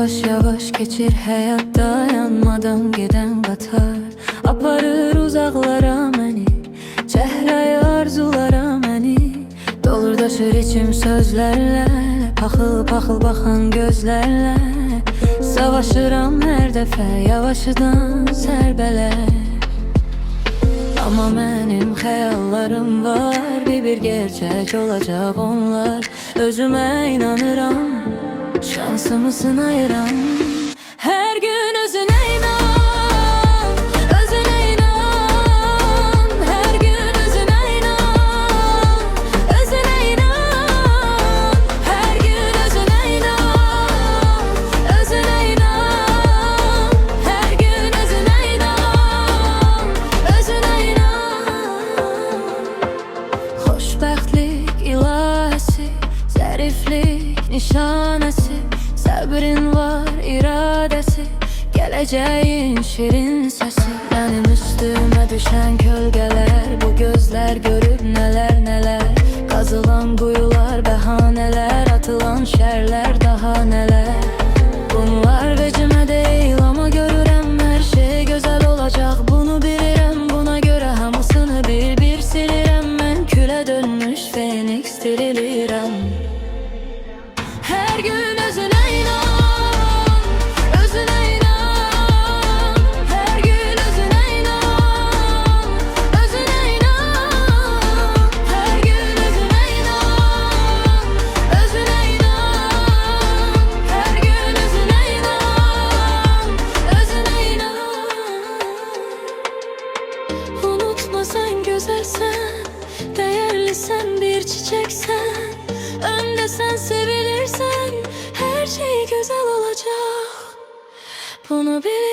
Yavaş yavaş geçir hayat, dayanmadan giden qatar aparır uzaqlara məni, çəhrəyə arzulara məni. Dolur daşır içim sözlərlə, paxıl paxıl baxan gözlərlə. Savaşıram hər dəfə yavaşıdan sərbələr. Amma mənim xəyallarım var, bir gerçək olacaq onlar. Özümə inanıram, şansımı sınayıram. Hər gün özünə inan, özünə inan. Hər gün özünə inan, özünə inan. Hər gün özünə inan, özünə inan. Hər gün özünə inan, özünə inan. Xoşbəxtlik ilahisi, zəriflik nişanəsi, səbrin var iradəsi, gələcəyin şirin səsi. Mənim üstümə düşən kölgələr, bu gözlər görüb nələr nələr. Qazılan quyular, bəhanələr, atılan şərlər, daha nələr. Bunlar vecimə deyil, amma görürəm hər şey gözəl olacaq. Bunu bilirəm, buna görə hamısını bir silirəm. Mən külə dönmüş Feniks dirilirəm. Hər gün özünə inan, özünə inan. Hər gün özünə inan, özünə inan. Hər gün özünə inan, özünə inan. Hər gün özünə inan, özünə inan. Unutma sen güzelsen, değerlisən, bir çiçeksen. Önde sen sevilirsen, her şey güzel olacak. Bunu bil.